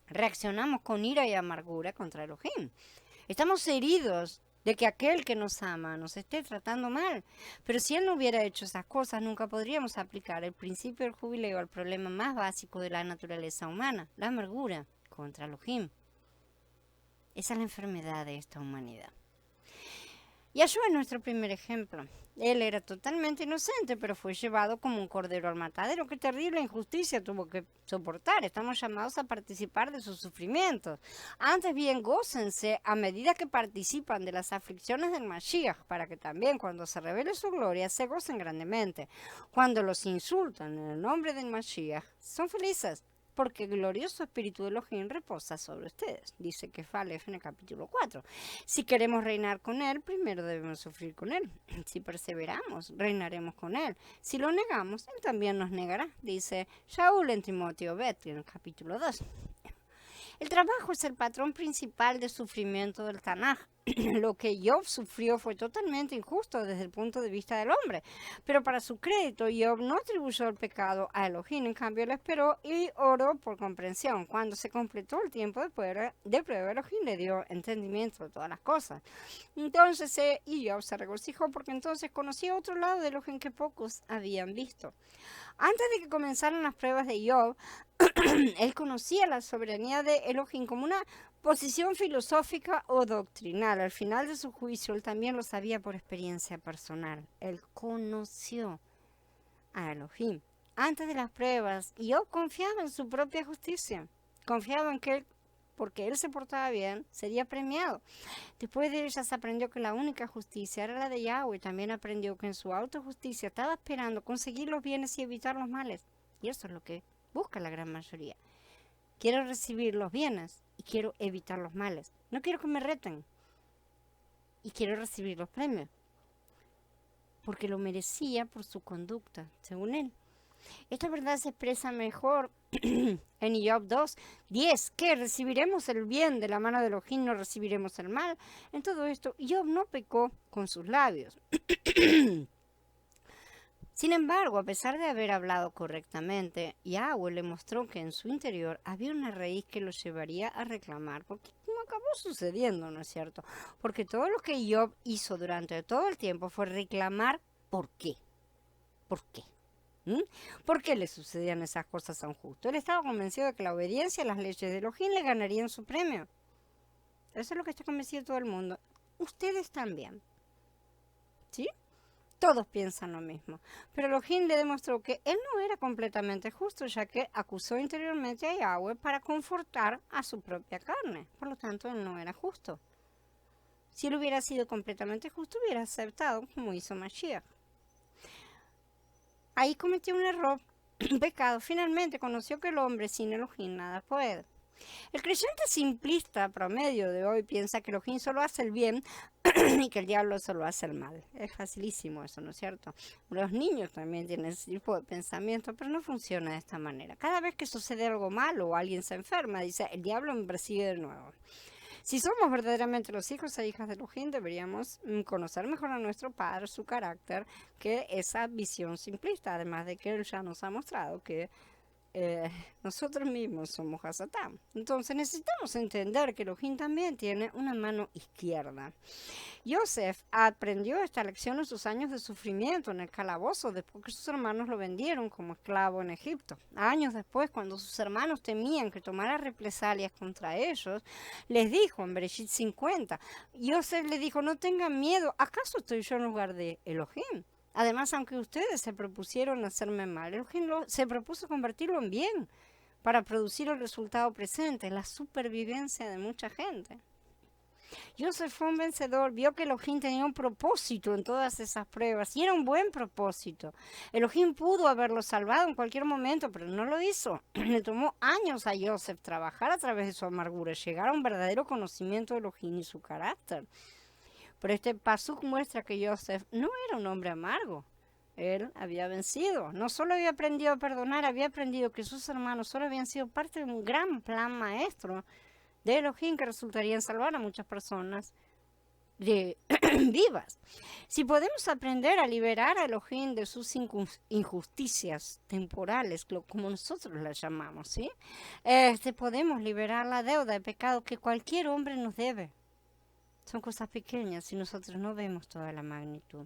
reaccionamos con ira y amargura contra Elohim. Estamos heridos de que aquel que nos ama nos esté tratando mal. Pero si Él no hubiera hecho esas cosas, nunca podríamos aplicar el principio del jubileo al problema más básico de la naturaleza humana, la amargura contra Elohim. Esa es la enfermedad de esta humanidad. Yeshua es nuestro primer ejemplo. Él era totalmente inocente, pero fue llevado como un cordero al matadero. Qué terrible injusticia tuvo que soportar. Estamos llamados a participar de sus sufrimientos. Antes bien, gócense a medida que participan de las aflicciones del Mashiach, para que también cuando se revele su gloria se gocen grandemente. Cuando los insultan en el nombre del Mashiach, son felices, porque el glorioso espíritu de Elohim reposa sobre ustedes. Dice Kefalef en el capítulo 4. Si queremos reinar con él, primero debemos sufrir con él. Si perseveramos, reinaremos con él. Si lo negamos, él también nos negará. Dice Shaul en Timoteo Bet, en el capítulo 2. El trabajo es el patrón principal de sufrimiento del Tanaj. Lo que Job sufrió fue totalmente injusto desde el punto de vista del hombre, pero para su crédito, Job no atribuyó el pecado a Elohim, en cambio él esperó y oró por comprensión. Cuando se completó el tiempo de prueba, Elohim le dio entendimiento de todas las cosas. Entonces, y Job se regocijó porque entonces conocía otro lado de Elohim que pocos habían visto. Antes de que comenzaran las pruebas de Job, él conocía la soberanía de Elohim como una posición filosófica o doctrinal. Al final de su juicio, él también lo sabía por experiencia personal. Él conoció a Elohim. Antes de las pruebas, Job confiaba en su propia justicia. Confiaba en que él, porque él se portaba bien, sería premiado. Después de ellas aprendió que la única justicia era la de Yahweh. También aprendió que en su autojusticia estaba esperando conseguir los bienes y evitar los males. Y eso es lo que busca la gran mayoría. Quiero recibir los bienes y quiero evitar los males. No quiero que me reten. Y quiero recibir los premios. Porque lo merecía por su conducta, según él. Esta verdad se expresa mejor en Job 2:10, que recibiremos el bien de la mano de Elohim, no recibiremos el mal. En todo esto, Job no pecó con sus labios. Sin embargo, a pesar de haber hablado correctamente, Yahweh le mostró que en su interior había una raíz que lo llevaría a reclamar, porque no acabó sucediendo, ¿no es cierto? Porque todo lo que Job hizo durante todo el tiempo fue reclamar ¿por qué? ¿Por qué? ¿Por qué le sucedían esas cosas a un justo? Él estaba convencido de que la obediencia a las leyes de Elohim le ganarían su premio. Eso es lo que está convencido todo el mundo. Ustedes también. ¿Sí? Todos piensan lo mismo. Pero Elohim le demostró que él no era completamente justo, ya que acusó interiormente a Yahweh para confortar a su propia carne. Por lo tanto, él no era justo. Si él hubiera sido completamente justo, hubiera aceptado como hizo Mashiach. Ahí cometió un error, un pecado. Finalmente conoció que el hombre sin Elohim nada puede. El creyente simplista promedio de hoy piensa que Elohim solo hace el bien y que el diablo solo hace el mal. Es facilísimo eso, ¿no es cierto? Los niños también tienen ese tipo de pensamiento, pero no funciona de esta manera. Cada vez que sucede algo malo o alguien se enferma, dice, el diablo me persigue de nuevo. Si somos verdaderamente los hijos e hijas de Elohim, deberíamos conocer mejor a nuestro Padre, su carácter, que esa visión simplista, además de que Él ya nos ha mostrado que nosotros mismos somos Hasatán. Entonces necesitamos entender que Elohim también tiene una mano izquierda. Joseph aprendió esta lección en sus años de sufrimiento en el calabozo, después que sus hermanos lo vendieron como esclavo en Egipto. Años después, cuando sus hermanos temían que tomara represalias contra ellos, les dijo en Bereshit 50, Joseph le dijo, no tengan miedo, ¿acaso estoy yo en lugar de Elohim? Además, aunque ustedes se propusieron hacerme mal, Elohim se propuso convertirlo en bien para producir el resultado presente, la supervivencia de mucha gente. Joseph fue un vencedor, vio que Elohim tenía un propósito en todas esas pruebas y era un buen propósito. Elohim pudo haberlo salvado en cualquier momento, pero no lo hizo. Le tomó años a Joseph trabajar a través de su amargura, llegar a un verdadero conocimiento de Elohim y su carácter. Pero este pasuk muestra que Joseph no era un hombre amargo. Él había vencido. No solo había aprendido a perdonar, había aprendido que sus hermanos solo habían sido parte de un gran plan maestro de Elohim que resultaría en salvar a muchas personas vivas. Si podemos aprender a liberar a Elohim de sus injusticias temporales, como nosotros las llamamos, ¿sí? Podemos liberar la deuda de pecado que cualquier hombre nos debe. Son cosas pequeñas y nosotros no vemos toda la magnitud.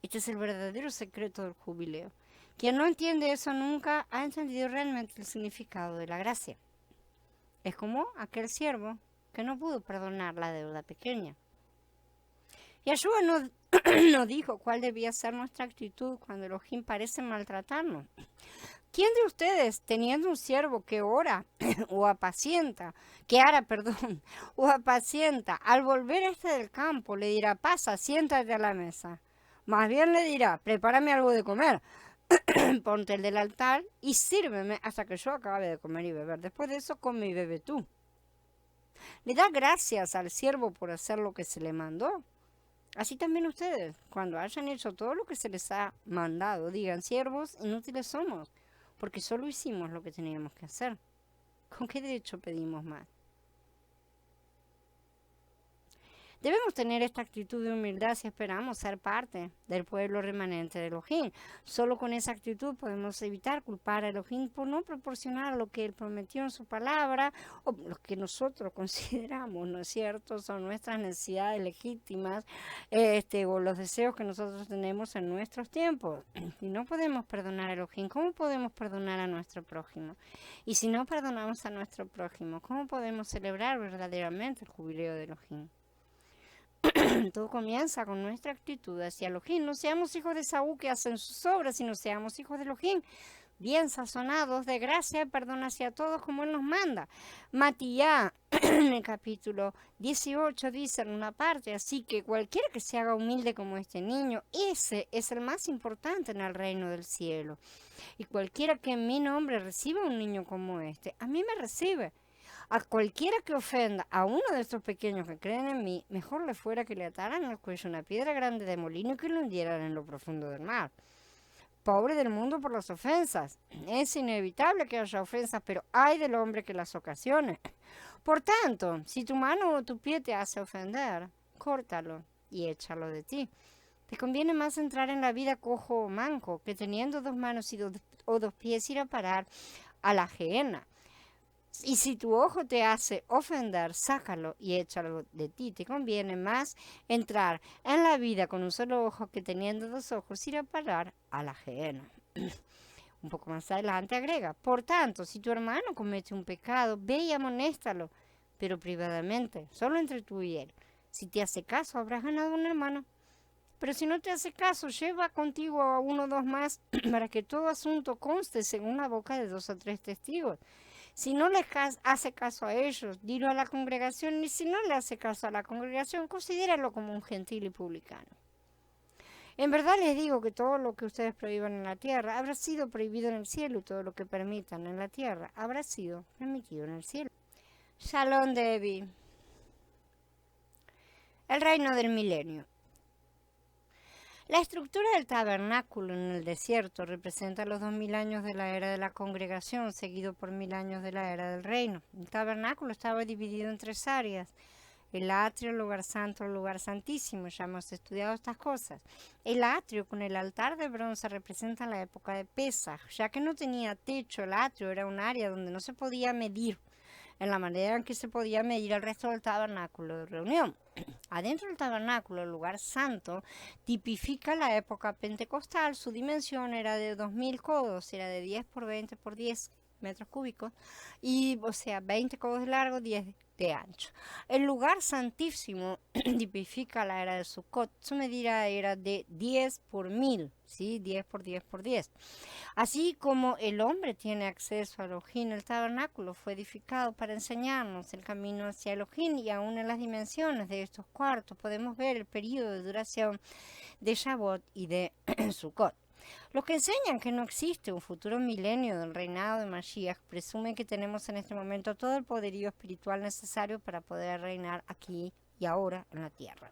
Este es el verdadero secreto del jubileo. Quien no entiende eso nunca ha entendido realmente el significado de la gracia. Es como aquel siervo que no pudo perdonar la deuda pequeña. Yahshua no dijo cuál debía ser nuestra actitud cuando Elohim parece maltratarnos. ¿Quién de ustedes, teniendo un siervo que ora o apacienta, o apacienta, al volver del campo, le dirá, pasa, siéntate a la mesa? Más bien le dirá, prepárame algo de comer. ponte el del altar y sírveme hasta que yo acabe de comer y beber. Después de eso, come y bebe tú. Le da gracias al siervo por hacer lo que se le mandó. Así también ustedes, cuando hayan hecho todo lo que se les ha mandado, digan, siervos inútiles somos, porque solo hicimos lo que teníamos que hacer. ¿Con qué derecho pedimos más? Debemos tener esta actitud de humildad si esperamos ser parte del pueblo remanente de Elohim. Solo con esa actitud podemos evitar culpar a Elohim por no proporcionar lo que Él prometió en su palabra o lo que nosotros consideramos, ¿no es cierto? Son nuestras necesidades legítimas o los deseos que nosotros tenemos en nuestros tiempos. Y no podemos perdonar a Elohim, ¿cómo podemos perdonar a nuestro prójimo? Y si no perdonamos a nuestro prójimo, ¿cómo podemos celebrar verdaderamente el jubileo de Elohim? Todo comienza con nuestra actitud hacia Elohim. No seamos hijos de Saúl que hacen sus obras, sino seamos hijos de Elohim, bien sazonados de gracia y perdón hacia todos como Él nos manda. Matías, en el capítulo 18, dice en una parte, así que cualquiera que se haga humilde como este niño, ese es el más importante en el reino del cielo. Y cualquiera que en mi nombre reciba un niño como este, a mí me recibe. A cualquiera que ofenda a uno de estos pequeños que creen en mí, mejor le fuera que le ataran al cuello una piedra grande de molino y que lo hundieran en lo profundo del mar. Pobre del mundo por las ofensas. Es inevitable que haya ofensas, pero ay del hombre que las ocasione. Por tanto, si tu mano o tu pie te hace ofender, córtalo y échalo de ti. Te conviene más entrar en la vida cojo o manco que teniendo dos manos o dos pies ir a parar a la gehenna. Y si tu ojo te hace ofender, sácalo y échalo de ti. Te conviene más entrar en la vida con un solo ojo que teniendo dos ojos ir a parar a la gehenna. Un poco más adelante agrega, por tanto, si tu hermano comete un pecado, ve y amonéstalo, pero privadamente, solo entre tú y él. Si te hace caso, habrás ganado un hermano. Pero si no te hace caso, lleva contigo a uno o dos más para que todo asunto conste según la boca de 2 o 3 testigos. Si no les hace caso a ellos, dilo a la congregación, y si no le hace caso a la congregación, considéralo como un gentil y publicano. En verdad les digo que todo lo que ustedes prohíban en la tierra habrá sido prohibido en el cielo, y todo lo que permitan en la tierra habrá sido permitido en el cielo. Shalom Devi. El reino del milenio. La estructura del tabernáculo en el desierto representa los 2000 años de la era de la congregación, seguido por 1000 años de la era del reino. El tabernáculo estaba dividido en 3 áreas: el atrio, el lugar santo, el lugar santísimo. Ya hemos estudiado estas cosas. El atrio con el altar de bronce representa la época de Pesaj, ya que no tenía techo. El atrio era un área donde no se podía medir en la manera en que se podía medir el resto del tabernáculo de reunión. Adentro del tabernáculo, el lugar santo, tipifica la época pentecostal. Su dimensión era de 2000 codos, era de 10 por 20 por 10 metros cúbicos, y, o sea, 20 codos de largo, 10 de ancho. El lugar santísimo tipifica la era de Sukkot. Su medida era de 10 por 1000, ¿sí? 10 por 10 por 10. Así como el hombre tiene acceso a Elohim, el tabernáculo fue edificado para enseñarnos el camino hacia Elohim, y aún en las dimensiones de estos cuartos podemos ver el periodo de duración de Shavuot y de Sukkot. Los que enseñan que no existe un futuro milenio del reinado de Mashiach presumen que tenemos en este momento todo el poderío espiritual necesario para poder reinar aquí y ahora en la tierra.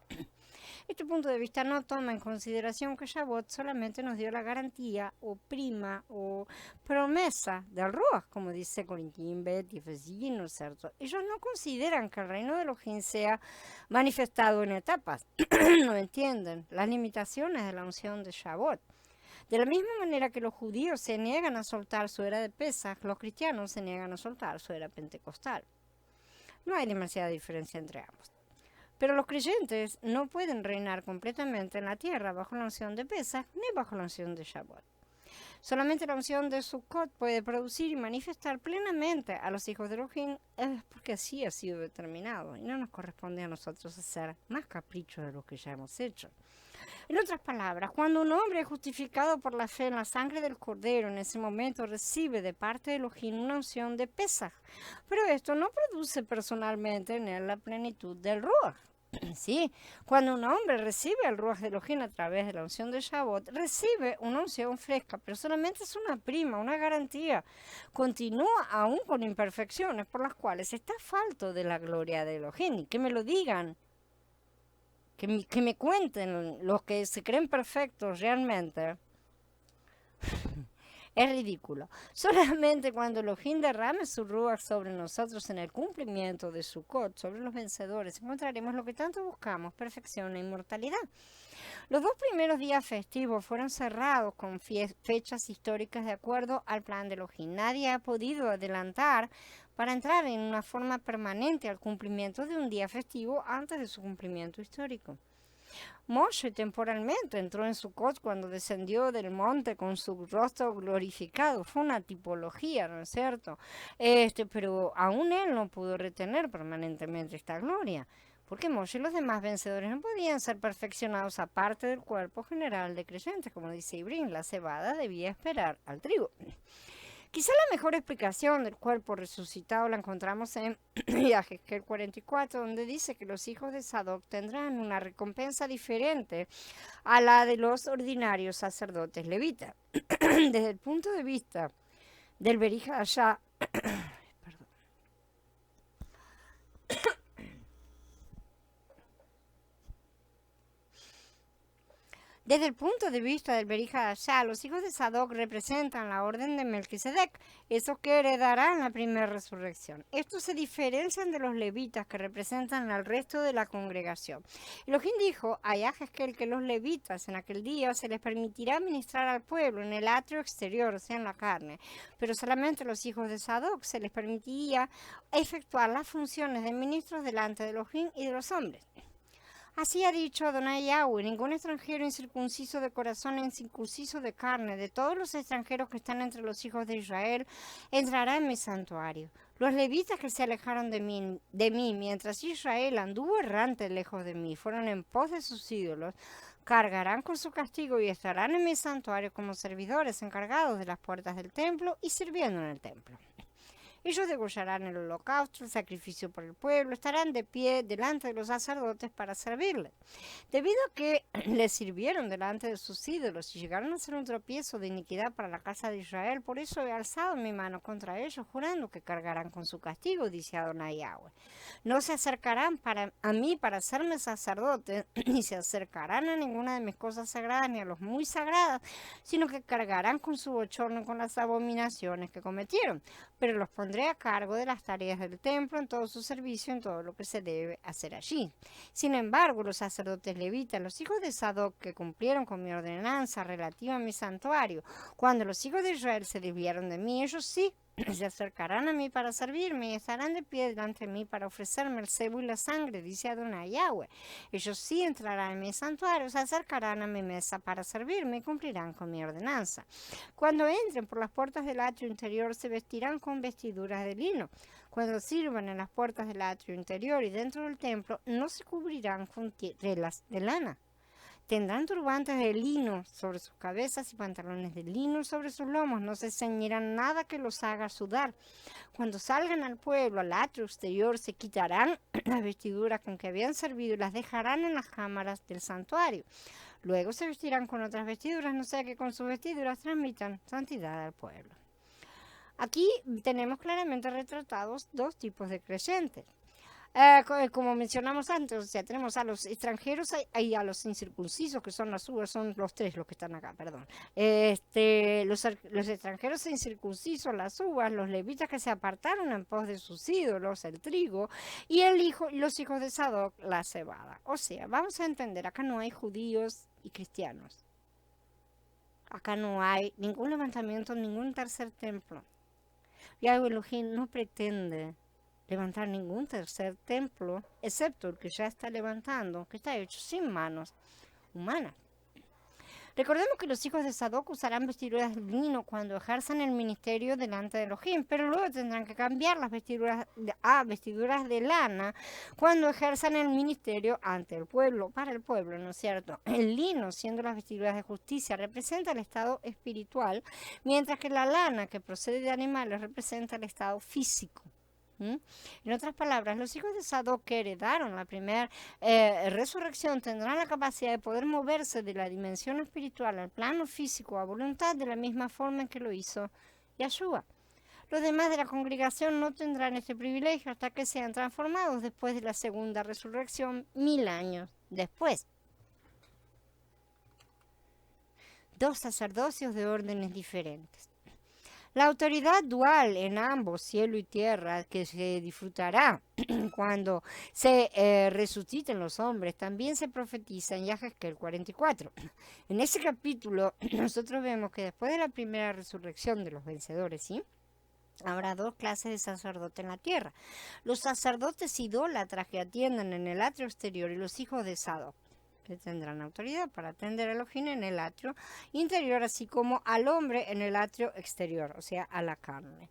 Este punto de vista no toma en consideración que Shavuot solamente nos dio la garantía o prima o promesa del Ruach, como dice Corintín Bet y Efesín, ¿no es cierto? Ellos no consideran que el reino de Elohim sea manifestado en etapas. No entienden las limitaciones de la unción de Shavuot. De la misma manera que los judíos se niegan a soltar su era de Pesaj, los cristianos se niegan a soltar su era pentecostal. No hay demasiada diferencia entre ambos. Pero los creyentes no pueden reinar completamente en la tierra bajo la unción de Pesaj ni bajo la unción de Shavuot. Solamente la unción de Sukkot puede producir y manifestar plenamente a los hijos de Elohim, porque así ha sido determinado, y no nos corresponde a nosotros hacer más caprichos de lo que ya hemos hecho. En otras palabras, cuando un hombre es justificado por la fe en la sangre del Cordero, en ese momento recibe de parte de Elohim una unción de Pesaj, pero esto no produce personalmente en él la plenitud del Ruach. Sí, cuando un hombre recibe el Ruach de Elohim a través de la unción de Shavuot, recibe una unción fresca, pero solamente es una prima, una garantía. Continúa aún con imperfecciones por las cuales está falto de la gloria de Elohim. Y que me lo digan, que me cuenten los que se creen perfectos realmente. Es ridículo. Solamente cuando Elohim derrame su Ruach sobre nosotros en el cumplimiento de su Sukkot, sobre los vencedores, encontraremos lo que tanto buscamos, perfección e inmortalidad. Los 2 primeros días festivos fueron cerrados con fechas históricas de acuerdo al plan de Elohim. Nadie ha podido adelantar para entrar en una forma permanente al cumplimiento de un día festivo antes de su cumplimiento histórico. Moshe temporalmente entró en Sukkot cuando descendió del monte con su rostro glorificado. Fue una tipología, ¿no es cierto? Pero aún él no pudo retener permanentemente esta gloria. Porque Moshe y los demás vencedores no podían ser perfeccionados aparte del cuerpo general de creyentes. Como dice Ibrín, la cebada debía esperar al trigo. Quizá la mejor explicación del cuerpo resucitado la encontramos en Yahezkel 44, donde dice que los hijos de Sadoc tendrán una recompensa diferente a la de los ordinarios sacerdotes levitas. Desde el punto de vista del Berija Ashá, Desde el punto de vista del Berija Ashá, los hijos de Sadoc representan la orden de Melquisedec, esos que heredarán la primera resurrección. Estos se diferencian de los levitas que representan al resto de la congregación. Elohim dijo a Yahezkel que los levitas en aquel día se les permitirá ministrar al pueblo en el atrio exterior, o sea, en la carne, pero solamente a los hijos de Sadoc se les permitiría efectuar las funciones de ministros delante de Elohim y de los hombres. Así ha dicho Adonai Yahweh, ningún extranjero incircunciso de corazón e incircunciso de carne, de todos los extranjeros que están entre los hijos de Israel, entrará en mi santuario. Los levitas que se alejaron de mí mientras Israel anduvo errante lejos de mí, fueron en pos de sus ídolos, cargarán con su castigo y estarán en mi santuario como servidores encargados de las puertas del templo y sirviendo en el templo. Ellos degollarán el holocausto, el sacrificio por el pueblo, estarán de pie delante de los sacerdotes para servirle. Debido a que les sirvieron delante de sus ídolos y llegaron a ser un tropiezo de iniquidad para la casa de Israel, por eso he alzado mi mano contra ellos, jurando que cargarán con su castigo, dice Adonai Yahweh. No se acercarán a mí para hacerme sacerdote, ni se acercarán a ninguna de mis cosas sagradas, ni a los muy sagradas, sino que cargarán con su bochorno con las abominaciones que cometieron, pero los pondré a cargo de las tareas del templo en todo su servicio, en todo lo que se debe hacer allí. Sin embargo, los sacerdotes levitas, los hijos de Sadoc, que cumplieron con mi ordenanza relativa a mi santuario, cuando los hijos de Israel se desviaron de mí, ellos sí se acercarán a mí para servirme y estarán de pie delante de mí para ofrecerme el cebo y la sangre, dice Adonai Yahweh. Ellos sí entrarán en mi santuario, se acercarán a mi mesa para servirme y cumplirán con mi ordenanza. Cuando entren por las puertas del atrio interior, se vestirán con vestiduras de lino. Cuando sirvan en las puertas del atrio interior y dentro del templo, no se cubrirán con telas de lana. Tendrán turbantes de lino sobre sus cabezas y pantalones de lino sobre sus lomos. No se ceñirán nada que los haga sudar. Cuando salgan al pueblo, al atrio exterior, se quitarán las vestiduras con que habían servido y las dejarán en las cámaras del santuario. Luego se vestirán con otras vestiduras, no sea que con sus vestiduras transmitan santidad al pueblo. Aquí tenemos claramente retratados 2 tipos de creyentes. Como mencionamos antes, o sea, tenemos a los extranjeros y a los incircuncisos, que son las uvas, son los 3 los que están acá, perdón. Los extranjeros e incircuncisos, las uvas, los levitas que se apartaron en pos de sus ídolos, el trigo, y los hijos de Sadoc, la cebada. O sea, vamos a entender, acá no hay judíos y cristianos. Acá no hay ningún levantamiento, ningún tercer templo. Yahweh Elohim no pretende levantar ningún tercer templo, excepto el que ya está levantando, que está hecho sin manos humanas. Recordemos que los hijos de Sadoc usarán vestiduras de lino cuando ejerzan el ministerio delante de Elohim, pero luego tendrán que cambiar las vestiduras a vestiduras de lana cuando ejerzan el ministerio ante el pueblo, para el pueblo, ¿no es cierto? El lino, siendo las vestiduras de justicia, representa el estado espiritual, mientras que la lana, que procede de animales, representa el estado físico. ¿Mm? En otras palabras, los hijos de Sadoc que heredaron la primera resurrección tendrán la capacidad de poder moverse de la dimensión espiritual al plano físico a voluntad de la misma forma en que lo hizo Yeshua. Los demás de la congregación no tendrán este privilegio hasta que sean transformados después de la segunda resurrección 1000 años después. Dos sacerdocios de órdenes diferentes. La autoridad dual en ambos, cielo y tierra, que se disfrutará cuando se resuciten los hombres, también se profetiza en Yahezkel 44. En ese capítulo nosotros vemos que después de la primera resurrección de los vencedores, ¿sí?, habrá dos clases de sacerdotes en la tierra. Los sacerdotes idólatras que atiendan en el atrio exterior y los hijos de Sadoc, que tendrán autoridad para atender a Elohim en el atrio interior, así como al hombre en el atrio exterior, o sea, a la carne.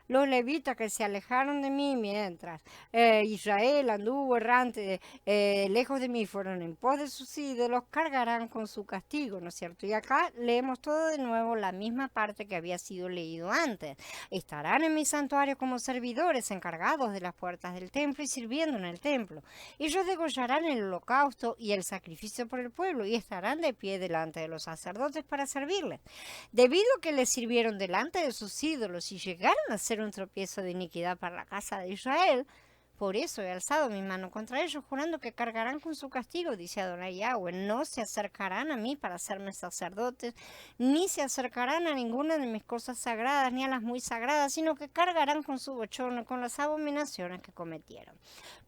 Los levitas que se alejaron de mí mientras Israel anduvo errante lejos de mí, fueron en pos de sus ídolos, cargarán con su castigo, ¿no es cierto? Y acá leemos todo de nuevo la misma parte que había sido leído antes. Estarán en mi santuario como servidores encargados de las puertas del templo y sirviendo en el templo. Ellos degollarán el holocausto y el sacrificio por el pueblo y estarán de pie delante de los sacerdotes para servirles. Debido a que les sirvieron delante de sus ídolos y llegaron a ser un tropiezo de iniquidad para la casa de Israel, por eso he alzado mi mano contra ellos, jurando que cargarán con su castigo, dice Adonai Yahweh. No se acercarán a mí para hacerme sacerdotes, ni se acercarán a ninguna de mis cosas sagradas, ni a las muy sagradas, sino que cargarán con su bochorno, con las abominaciones que cometieron.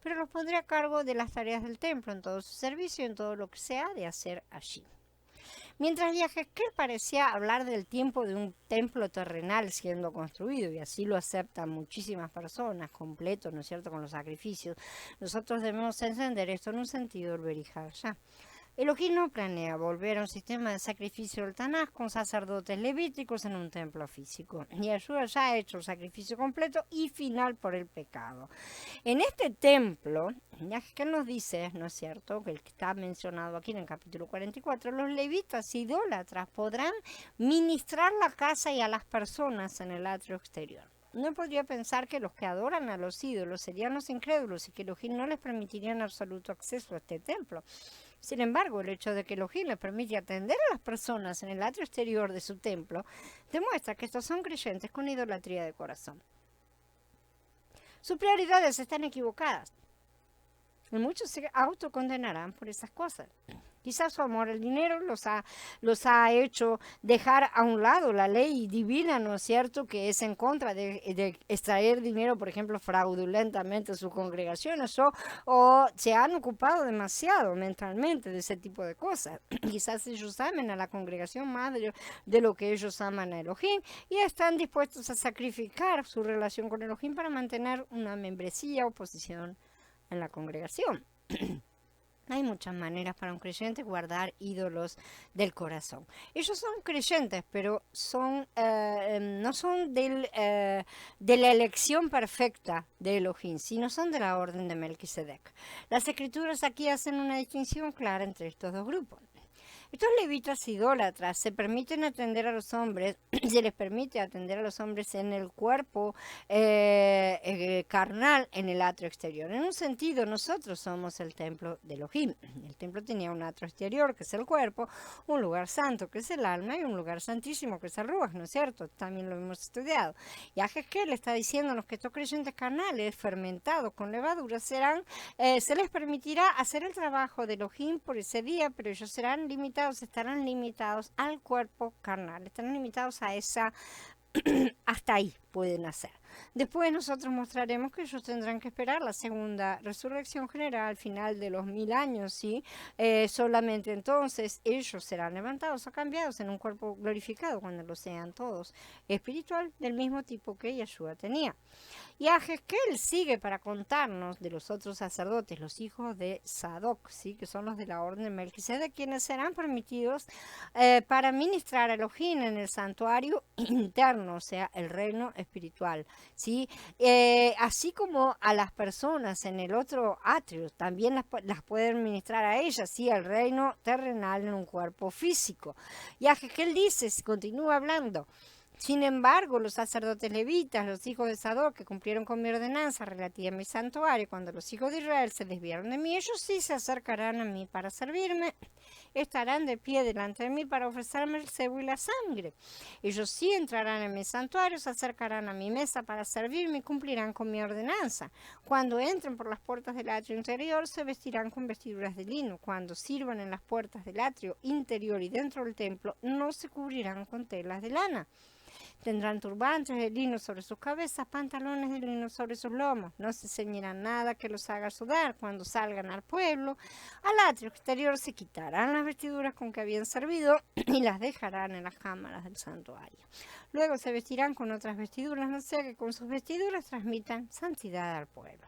Pero los pondré a cargo de las tareas del templo, en todo su servicio y en todo lo que se ha de hacer allí. Mientras Yahezkel parecía hablar del tiempo de un templo terrenal siendo construido, y así lo aceptan muchísimas personas, completo, ¿no es cierto?, con los sacrificios, nosotros debemos entender esto en un sentido ya. Elohim no planea volver a un sistema de sacrificio del Tanaj con sacerdotes levíticos en un templo físico. Yeshua ya ha hecho el sacrificio completo y final por el pecado. En este templo, Yahezkel nos dice, ¿no es cierto?, que el que está mencionado aquí en el capítulo 44, los levitas idólatras podrán ministrar la casa y a las personas en el atrio exterior. Uno podría pensar que los que adoran a los ídolos serían los incrédulos y que Elohim no les permitiría en absoluto acceso a este templo. Sin embargo, el hecho de que Elohim les permite atender a las personas en el atrio exterior de su templo demuestra que estos son creyentes con idolatría de corazón. Sus prioridades están equivocadas. Y muchos se autocondenarán por esas cosas. Quizás su amor al dinero los ha hecho dejar a un lado la ley divina, ¿no es cierto?, que es en contra de extraer dinero, por ejemplo, fraudulentamente de sus congregaciones, o se han ocupado demasiado mentalmente de ese tipo de cosas. Quizás ellos amen a la congregación más de lo que ellos aman a Elohim y están dispuestos a sacrificar su relación con Elohim para mantener una membresía o posición en la congregación. Hay muchas maneras para un creyente guardar ídolos del corazón. Ellos son creyentes, pero no son de la elección perfecta de Elohim, sino son de la orden de Melquisedec. Las escrituras aquí hacen una distinción clara entre estos dos grupos. Estos levitas idólatras se permiten atender a los hombres, se les permite atender a los hombres en el cuerpo carnal en el atrio exterior. En un sentido, nosotros somos el templo de Elohim. El templo tenía un atrio exterior, que es el cuerpo, un lugar santo, que es el alma, y un lugar santísimo, que es el ruach, ¿no es cierto? También lo hemos estudiado. Y a Yahezkel le está diciéndonos que estos creyentes carnales, fermentados con levadura, se les permitirá hacer el trabajo de Elohim por ese día, pero ellos estarán limitados al cuerpo carnal, estarán limitados a esa, hasta ahí pueden hacer. Después nosotros mostraremos que ellos tendrán que esperar la segunda resurrección general al final de los 1000 años, ¿sí? Solamente entonces ellos serán levantados o cambiados en un cuerpo glorificado cuando lo sean todos, espiritual del mismo tipo que Yeshua tenía. Y Yahezkel sigue para contarnos de los otros sacerdotes, los hijos de Sadoc, ¿sí?, que son los de la orden de Melquisedec, quienes serán permitidos para ministrar a Elohim en el santuario interno, o sea, el reino espiritual, ¿sí? Así como a las personas en el otro atrio, también las pueden ministrar a ellas, ¿sí?, el reino terrenal en un cuerpo físico. Yahezkel dice, continúa hablando, Sin embargo, los sacerdotes levitas, los hijos de Sadoc, que cumplieron con mi ordenanza relativa a mi santuario, cuando los hijos de Israel se desviaron de mí, ellos sí se acercarán a mí para servirme, estarán de pie delante de mí para ofrecerme el cebo y la sangre. Ellos sí entrarán en mi santuario, se acercarán a mi mesa para servirme y cumplirán con mi ordenanza. Cuando entren por las puertas del atrio interior, se vestirán con vestiduras de lino. Cuando sirvan en las puertas del atrio interior y dentro del templo, no se cubrirán con telas de lana. Tendrán turbantes de lino sobre sus cabezas, pantalones de lino sobre sus lomos. No se ceñirán nada que los haga sudar. Cuando salgan al pueblo, al atrio exterior, se quitarán las vestiduras con que habían servido y las dejarán en las cámaras del santuario. Luego se vestirán con otras vestiduras, no sea que con sus vestiduras transmitan santidad al pueblo.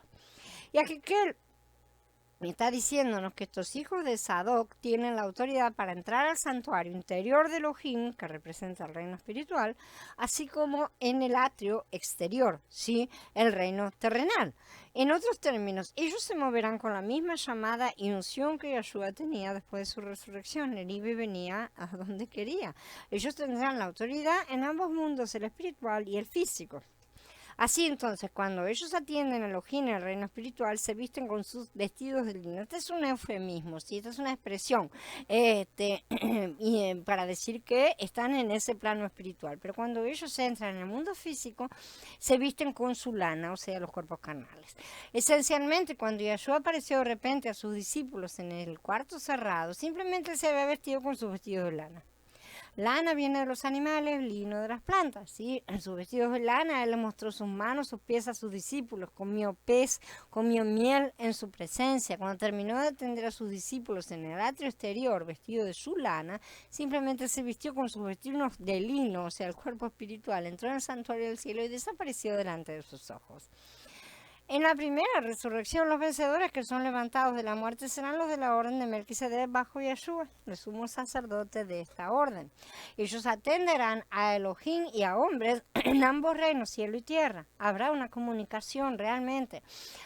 Y aquel me está diciéndonos que estos hijos de Sadoc tienen la autoridad para entrar al santuario interior de Elohim, que representa el reino espiritual, así como en el atrio exterior, ¿sí? El reino terrenal. En otros términos, ellos se moverán con la misma llamada y unción que Yeshua tenía después de su resurrección. Él iba y venía a donde quería. Ellos tendrán la autoridad en ambos mundos, el espiritual y el físico. Así entonces, cuando ellos atienden a Elohim en el reino espiritual, se visten con sus vestidos de lino. Este es un eufemismo, ¿sí? Esta es una expresión para decir que están en ese plano espiritual. Pero cuando ellos entran en el mundo físico, se visten con su lana, o sea, los cuerpos carnales. Esencialmente, cuando Yeshua apareció de repente a sus discípulos en el cuarto cerrado, simplemente se había vestido con sus vestidos de lana. Lana viene de los animales, lino de las plantas, ¿sí? En sus vestidos de lana, él le mostró sus manos, sus pies a sus discípulos, comió pez, comió miel en su presencia. Cuando terminó de atender a sus discípulos en el atrio exterior, vestido de su lana, simplemente se vistió con sus vestidos de lino, o sea, el cuerpo espiritual, entró en el santuario del cielo y desapareció delante de sus ojos. En la primera resurrección, los vencedores que son levantados de la muerte serán los de la orden de Melquisedec bajo Yeshua, el sumo sacerdote de esta orden. Ellos atenderán a Elohim y a hombres en ambos reinos, cielo y tierra. Habrá una comunicación realmente,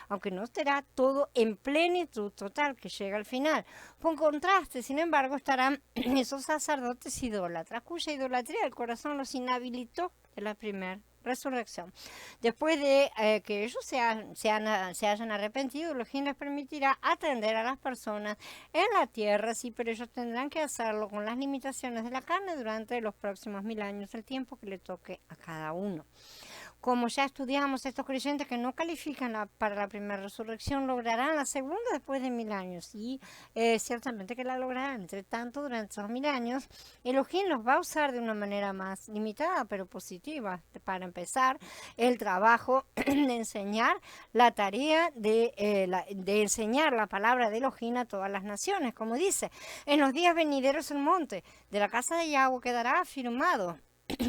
aunque no será todo en plenitud total que llega al final. Con contraste, sin embargo, estarán esos sacerdotes idólatras, cuya idolatría el corazón los inhabilitó en la primera resurrección. Después de que ellos se hayan arrepentido, Elohim les permitirá atender a las personas en la tierra, sí, pero ellos tendrán que hacerlo con las limitaciones de la carne durante los próximos 1000 años, el tiempo que le toque a cada uno. Como ya estudiamos, estos creyentes que no califican para la primera resurrección lograrán la segunda después de 1000 años. Y ciertamente que la lograrán. Entre tanto, durante esos 1000 años, Elohim los va a usar de una manera más limitada, pero positiva. Para empezar, el trabajo de enseñar la tarea de enseñar la palabra de Elohim a todas las naciones. Como dice, en los días venideros el monte de la casa de Yahweh quedará afirmado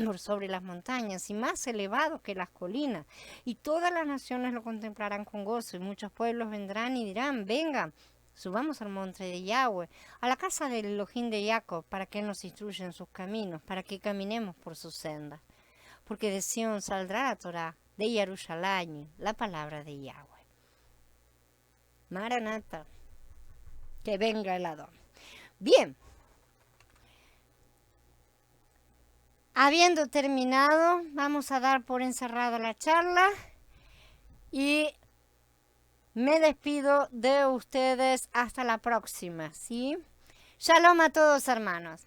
por sobre las montañas y más elevado que las colinas, y todas las naciones lo contemplarán con gozo, y muchos pueblos vendrán y dirán: vengan, subamos al monte de Yahweh, a la casa del Elohim de Jacob, para que Él nos instruya en sus caminos, para que caminemos por sus sendas. Porque de Sión saldrá la Torá, de Jerusalén la palabra de Yahweh. Maranata, que venga el Adón. Bien. Habiendo terminado, vamos a dar por encerrada la charla y me despido de ustedes hasta la próxima, ¿sí? Shalom a todos, hermanos.